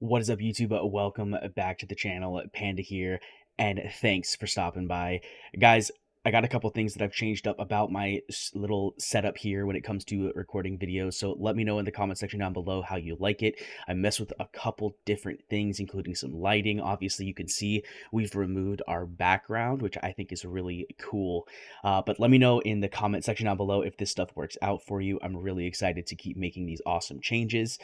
What is up, YouTube? Welcome back to the channel. Panda here, and thanks for stopping by. Guys, I got a couple things that I've changed up about my little setup here when it comes to recording videos, so let me know in the comment section down below how you like it. I messed with a couple different things, including some lighting. Obviously, you can see we've removed our background, which I think is really cool. But let me know in the comment section down below if this stuff works out for you. I'm really excited to keep making these awesome changes.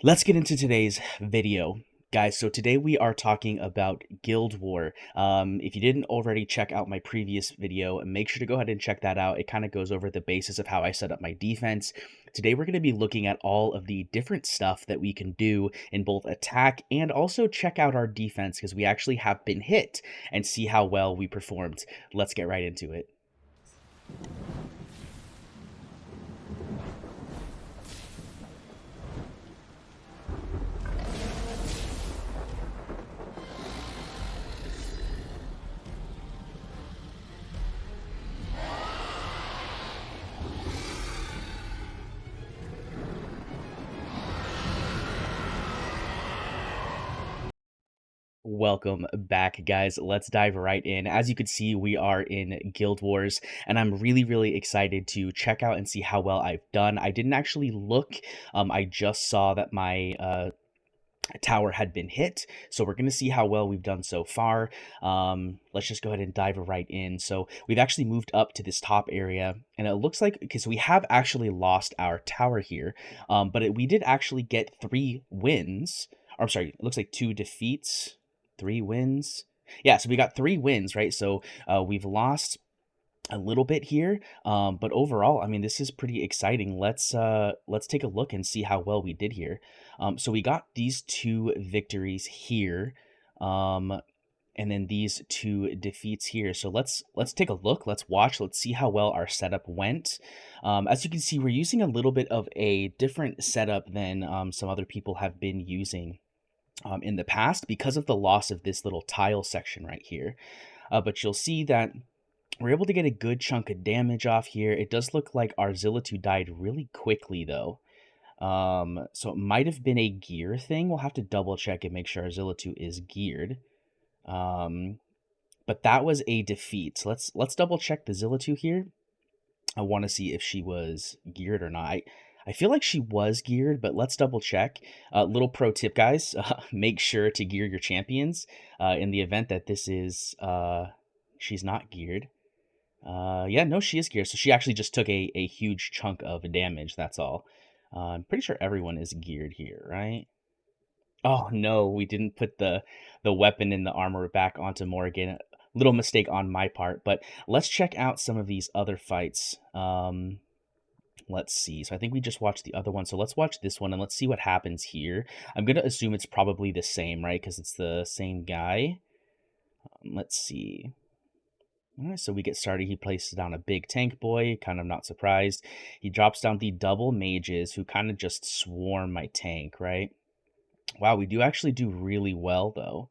Let's get into today's video, guys. So today we are talking about Guild War. If you didn't already check out my previous video, make sure to go ahead and check that out. It kind of goes over the basis of how I set up my defense. Today we're going to be looking at all of the different stuff that we can do in both attack and also check out our defense, because we actually have been hit, and see how well we performed. Let's get right into it. Welcome back, guys. Let's dive right in. As you can see, we are in Guild Wars, and I'm really excited to check out and see how well I've done. I didn't actually look. I just saw that my tower had been hit, so we're going to see how well we've done so far. Let's just go ahead and dive right in. So we've actually moved up to this top area, and it looks like, because we have actually lost our tower here, but we did actually get 3 wins. Or, I'm sorry, it looks like 2 defeats, 3 wins. Yeah, so we got 3 wins, right? So we've lost a little bit here, but overall, I mean, this is pretty exciting. Let's take a look and see how well we did here. So we got these 2 victories here, and then these 2 defeats here. So let's take a look. Let's watch. Let's see how well our setup went. As you can see, we're using a little bit of a different setup than some other people have been using in the past, because of the loss of this little tile section right here. But you'll see that we're able to get a good chunk of damage off here. It does look like our Zilla2 died really quickly, though. So it might have been a gear thing. We'll have to double check and make sure our Zilla2 is geared. But that was a defeat. So let's double check the Zilla2 here. I want to see if she was geared or not. I feel like she was geared, but let's double check. Little pro tip, guys, make sure to gear your champions in the event that this is, she's not geared. Yeah, no, she is geared. So she actually just took a huge chunk of damage, that's all. I'm pretty sure everyone is geared here, right? Oh, no, we didn't put the weapon and the armor back onto Morgan. Little mistake on my part, but let's check out some of these other fights. Let's see. So I think we just watched the other one. So let's watch this one and let's see what happens here. I'm going to assume it's probably the same, right? Because it's the same guy. Let's see. All right, so we get started. He places down a big tank boy, kind of not surprised. He drops down the double mages, who kind of just swarm my tank, right? Wow, we do actually do really well, though.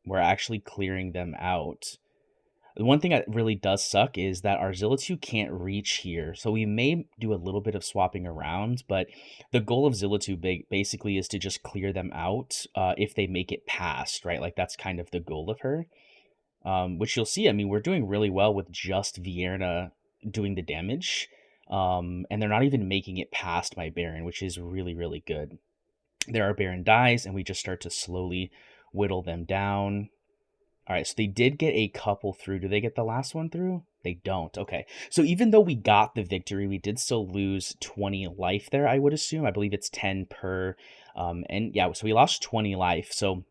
We're actually clearing them out. The one thing that really does suck is that our Zilla2 can't reach here, so we may do a little bit of swapping around, but the goal of Zilla2 basically is to just clear them out if they make it past, right? Like, that's kind of the goal of her. Which you'll see, I mean, we're doing really well with just Vienna doing the damage, and they're not even making it past my Baron, which is really good. There our Baron dies, and we just start to slowly whittle them down. All right, so they did get a couple through. Do they get the last one through? They don't. Okay, so even though we got the victory, we did still lose 20 life there, I would assume. I believe it's 10 per, and yeah, so we lost 20 life, so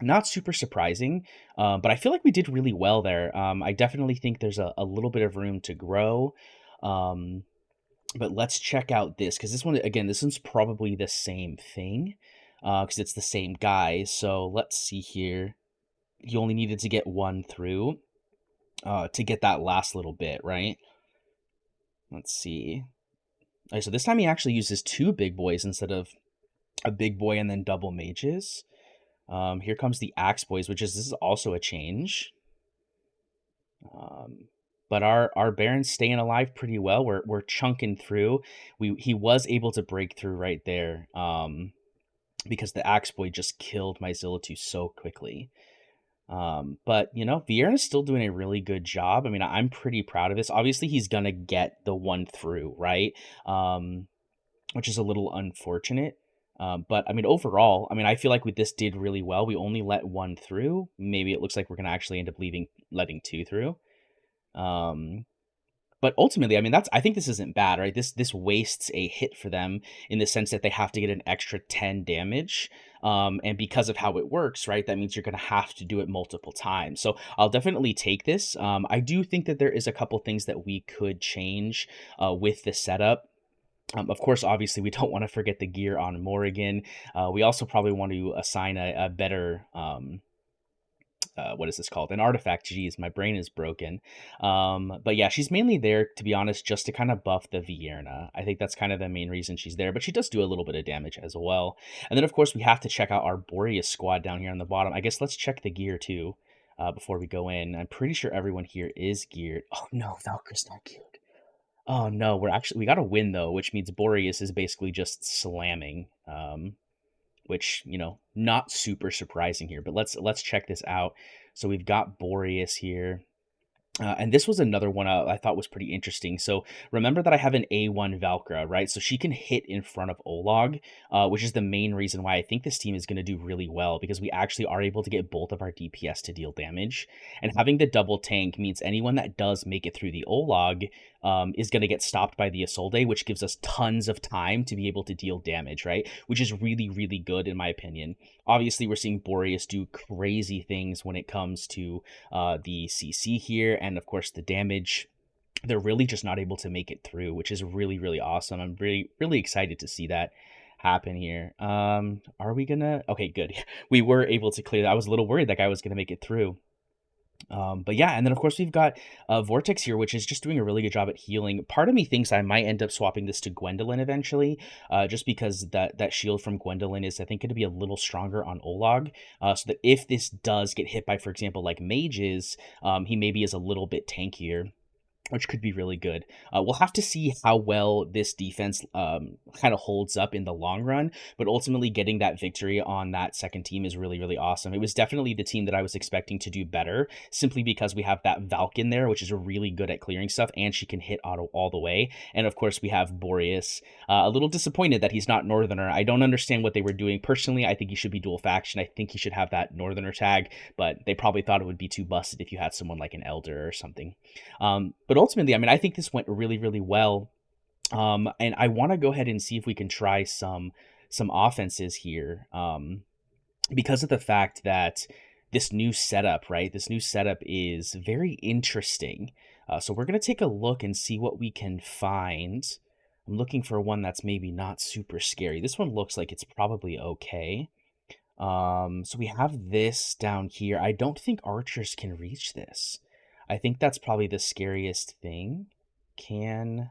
not super surprising, but I feel like we did really well there. I definitely think there's a little bit of room to grow. But let's check out this, because this one, again, this one's probably the same thing, because it's the same guy. So let's see here. You only needed to get 1 through to get that last little bit, right? Let's see. All right, so this time he actually uses 2 big boys instead of a big boy and then double mages. Here comes the Axe Boys, this is also a change. But our Baron's staying alive pretty well. We're chunking through. He was able to break through right there. because the Axe Boy just killed my Zilla 2 so quickly. But you know, Vieira's still doing a really good job. I mean, I'm pretty proud of this. Obviously, he's gonna get the one through, right? Which is a little unfortunate. But I mean, overall, I mean, I feel like this did really well. We only let one through. Maybe it looks like we're gonna actually end up letting two through. But ultimately, I mean, I think this isn't bad, right? This wastes a hit for them in the sense that they have to get an extra 10 damage. And because of how it works, right, that means you're going to have to do it multiple times. So I'll definitely take this. I do think that there is a couple things that we could change with the setup. Of course, obviously, we don't want to forget the gear on Morrigan. We also probably want to assign a better what is this called? An artifact. Geez, my brain is broken. But yeah, she's mainly there, to be honest, just to kind of buff the Vierna. I think that's kind of the main reason she's there, but she does do a little bit of damage as well. And then, of course, we have to check out our Boreas squad down here on the bottom. I guess let's check the gear too before we go in. I'm pretty sure everyone here is geared. Oh no, Valkyrie's not geared. Oh no, we got to win though, which means Boreas is basically just slamming. Which, you know, not super surprising here, but let's check this out. So we've got Boreas here. And this was another one I thought was pretty interesting. So remember that I have an A1 Valkyra, right? So she can hit in front of Olog, which is the main reason why I think this team is going to do really well, because we actually are able to get both of our DPS to deal damage. And having the double tank means anyone that does make it through the Olog is going to get stopped by the Isolde, which gives us tons of time to be able to deal damage, right? Which is really, really good in my opinion. Obviously, we're seeing Boreas do crazy things when it comes to the CC here, and of course the damage. They're really just not able to make it through, which is really, really awesome. I'm really, really excited to see that happen here. Are we gonna? Okay, good. We were able to clear that. I was a little worried that guy was gonna make it through. But yeah, and then of course we've got Vortex here, which is just doing a really good job at healing. Part of me thinks I might end up swapping this to Gwendolyn eventually, just because that shield from Gwendolyn is, I think, going to be a little stronger on Olog, so that if this does get hit by, for example, like mages, he maybe is a little bit tankier, which could be really good. We'll have to see how well this defense kind of holds up in the long run, but ultimately getting that victory on that second team is really, really awesome. It was definitely the team that I was expecting to do better, simply because we have that Valk in there, which is really good at clearing stuff, and she can hit auto all the way. And of course, we have Boreas. A little disappointed that he's not Northerner. I don't understand what they were doing. Personally, I think he should be dual faction. I think he should have that Northerner tag, but they probably thought it would be too busted if you had someone like an Elder or something. But ultimately, I mean, I think this went really, really well. And I want to go ahead and see if we can try some offenses here. Because of the fact that this new setup, right? This new setup is very interesting. So we're going to take a look and see what we can find. I'm looking for one that's maybe not super scary. This one looks like it's probably okay. So we have this down here. I don't think archers can reach this. I think that's probably the scariest thing. Can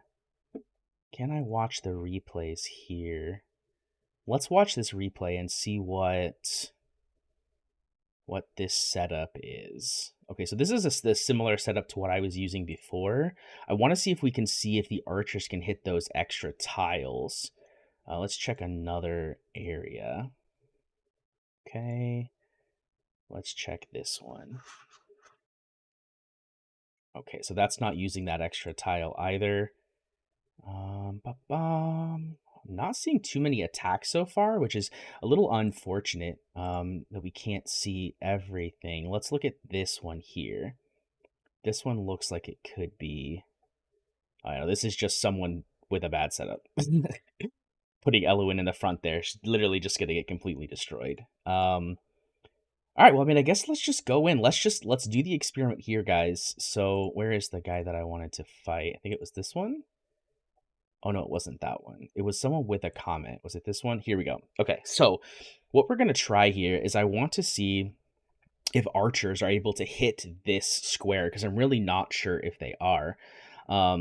I watch the replays here? Let's watch this replay and see what this setup is. Okay, so this is a similar setup to what I was using before. I want to see if we can see if the archers can hit those extra tiles. Let's check another area. Okay, let's check this one. Okay, so that's not using that extra tile either. I'm not seeing too many attacks so far, which is a little unfortunate that we can't see everything. Let's look at this one here. This one looks like it could be... I don't know, this is just someone with a bad setup. Putting Elowen in the front there, she's literally just going to get completely destroyed. All right, well, I mean, I guess let's just go in. Let's do the experiment here, guys. So where is the guy that I wanted to fight? I think it was this one. Oh, no, it wasn't that one. It was someone with a comment. Was it this one? Here we go. Okay, so what we're going to try here is I want to see if archers are able to hit this square, because I'm really not sure if they are. But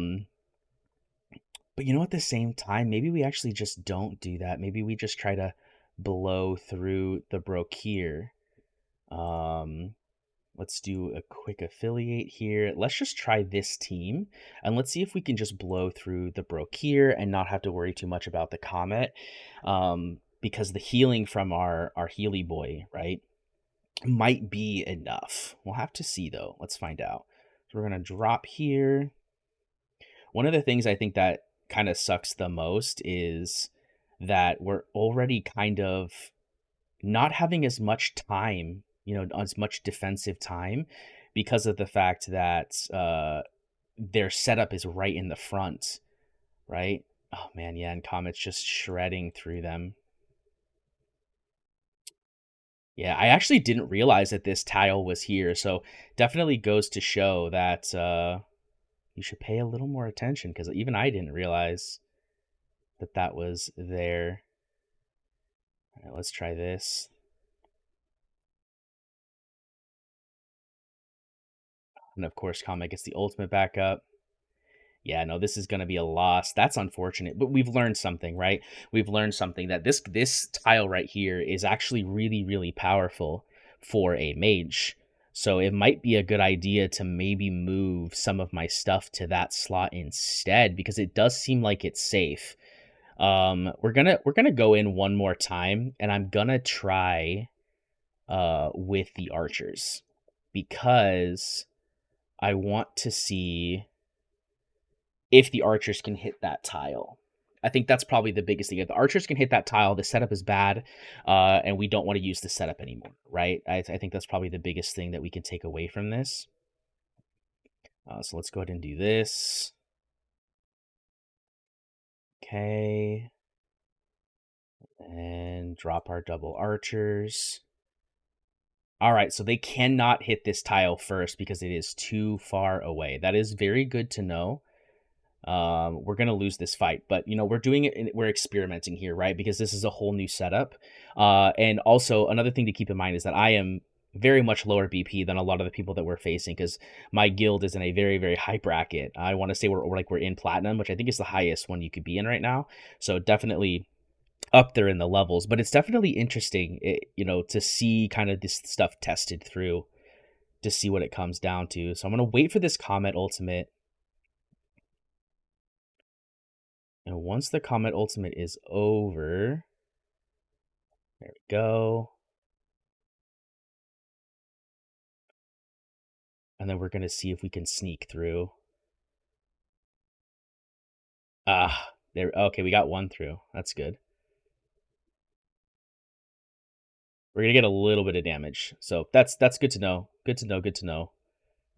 you know, at the same time, maybe we actually just don't do that. Maybe we just try to blow through the Brokir. Let's do a quick affiliate here. Let's just try this team, and let's see if we can just blow through the Brokir and not have to worry too much about the Comet. because the healing from our Healy boy, right, might be enough. We'll have to see though. Let's find out. So we're gonna drop here. One of the things I think that kind of sucks the most is that we're already kind of not having as much time, as much defensive time because of the fact that their setup is right in the front, right? Oh man, yeah, and Comet's just shredding through them. Yeah, I actually didn't realize that this tile was here, so definitely goes to show that you should pay a little more attention because even I didn't realize that that was there. All right, let's try this. And of course, Comet gets the ultimate back up. Yeah, no, this is going to be a loss. That's unfortunate, but we've learned something, right? We've learned something that this tile right here is actually really, really powerful for a mage. So it might be a good idea to maybe move some of my stuff to that slot instead because it does seem like it's safe. We're gonna go in one more time, and I'm gonna try with the archers because I want to see if the archers can hit that tile. I think that's probably the biggest thing. If the archers can hit that tile, the setup is bad, and we don't want to use the setup anymore, right? I think that's probably the biggest thing that we can take away from this. So let's go ahead and do this. Okay. And drop our double archers. All right, so they cannot hit this tile first because it is too far away. That is very good to know. We're gonna lose this fight, but we're doing it. We're experimenting here, right? Because this is a whole new setup. And also another thing to keep in mind is that I am very much lower BP than a lot of the people that we're facing because my guild is in a very, very high bracket. I want to say we're in platinum, which I think is the highest one you could be in right now. So definitely up there in the levels, but it's definitely interesting, to see kind of this stuff tested through to see what it comes down to. So I'm going to wait for this Comet ultimate. And once the Comet ultimate is over, there we go. And then we're going to see if we can sneak through. There. Okay, we got one through. That's good. We're going to get a little bit of damage. So that's good to know. Good to know. Good to know.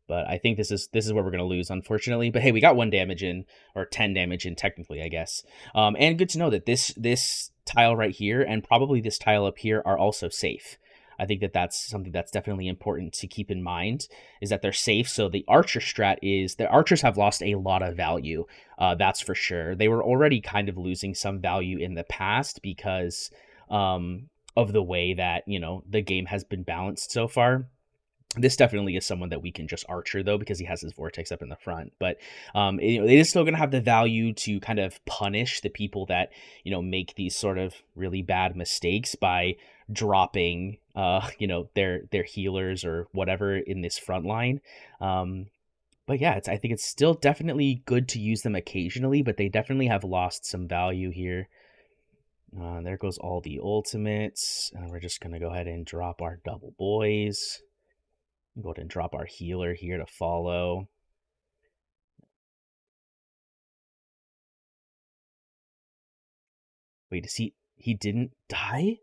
But I think this is where we're gonna lose, unfortunately. But hey, we got 1 damage in, or 10 damage in, technically, I guess. And good to know that this tile right here and probably this tile up here are also safe. I think that that's something that's definitely important to keep in mind, is that they're safe. So the archer strat is the archers have lost a lot of value. That's for sure. They were already kind of losing some value in the past because of the way that the game has been balanced so far. This definitely is someone that we can just archer though because he has his vortex up in the front, but it is still going to have the value to kind of punish the people that make these sort of really bad mistakes by dropping their healers or whatever in this front line. But yeah, I think it's still definitely good to use them occasionally, but they definitely have lost some value here. There goes all the ultimates, and we're just going to go ahead and drop our double boys. Go ahead and drop our healer here to follow. Wait, he didn't die?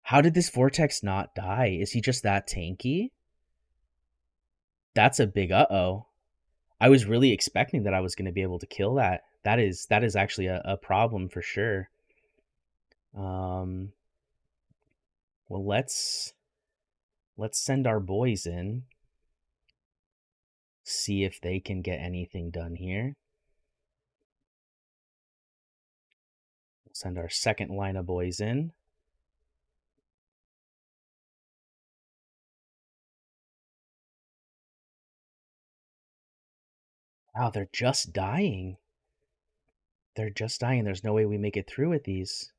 How did this Vortex not die? Is he just that tanky? That's a big uh-oh. I was really expecting that I was going to be able to kill that. That is actually a problem for sure. Well, let's send our boys in. See if they can get anything done here. We'll send our second line of boys in. Wow, they're just dying. They're just dying. There's no way we make it through with these.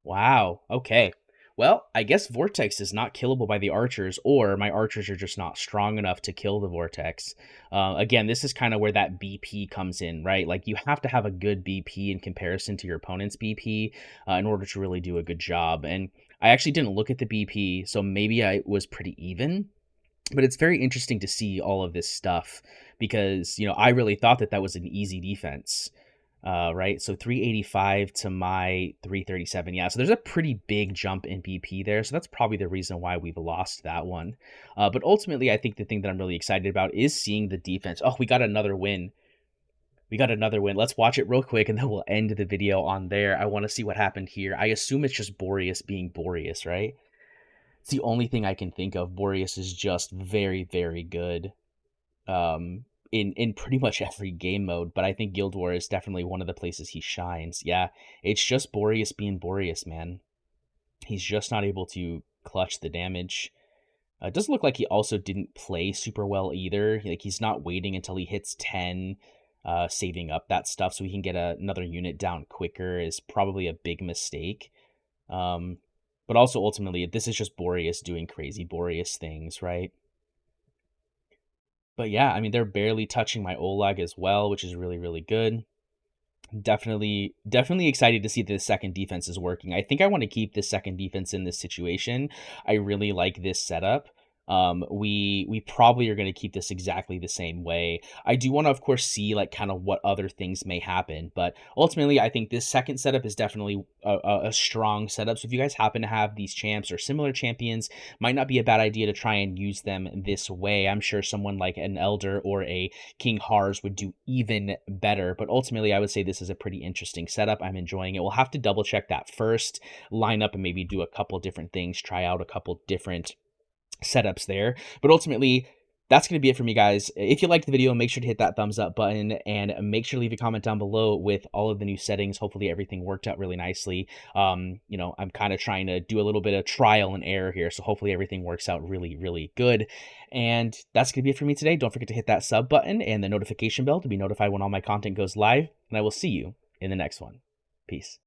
Wow. Okay. Well, I guess Vortex is not killable by the archers, or my archers are just not strong enough to kill the Vortex. Again, this is kind of where that BP comes in, right? Like, you have to have a good BP in comparison to your opponent's BP in order to really do a good job. And I actually didn't look at the BP, so maybe I was pretty even. But it's very interesting to see all of this stuff because, I really thought that that was an easy defense. Right? So 385 to my 337. Yeah, so there's a pretty big jump in BP there. So that's probably the reason why we've lost that one. But ultimately, I think the thing that I'm really excited about is seeing the defense. Oh, we got another win. We got another win. Let's watch it real quick and then we'll end the video on there. I want to see what happened here. I assume it's just Boreas being Boreas, right? It's the only thing I can think of. Boreas is just very, very good. In pretty much every game mode, but I think Guild War is definitely one of the places he shines. Yeah, it's just Boreas being Boreas, man. He's just not able to clutch the damage. It doesn't look like he also didn't play super well either. Like, he's not waiting until he hits 10, saving up that stuff so he can get another unit down quicker is probably a big mistake. But also ultimately, this is just Boreas doing crazy Boreas things, right? But yeah, I mean, they're barely touching my Olag as well, which is really, really good. Definitely excited to see that the second defense is working. I think I want to keep this second defense in this situation. I really like this setup. We probably are going to keep this exactly the same way. I do want to, of course, see like kind of what other things may happen, but ultimately, I think this second setup is definitely a strong setup. So if you guys happen to have these champs or similar champions, might not be a bad idea to try and use them this way. I'm sure someone like an Elder or a King Hars would do even better, but ultimately, I would say this is a pretty interesting setup. I'm enjoying it. We'll have to double check that first, line up and maybe do a couple different things, try out a couple different setups there. But ultimately, that's going to be it for me, guys. If you liked the video, make sure to hit that thumbs up button and make sure to leave a comment down below with all of the new settings. Hopefully everything worked out really nicely. I'm kind of trying to do a little bit of trial and error here, so hopefully everything works out really, really good. And that's going to be it for me today. Don't forget to hit that sub button and the notification bell to be notified when all my content goes live, and I will see you in the next one. Peace.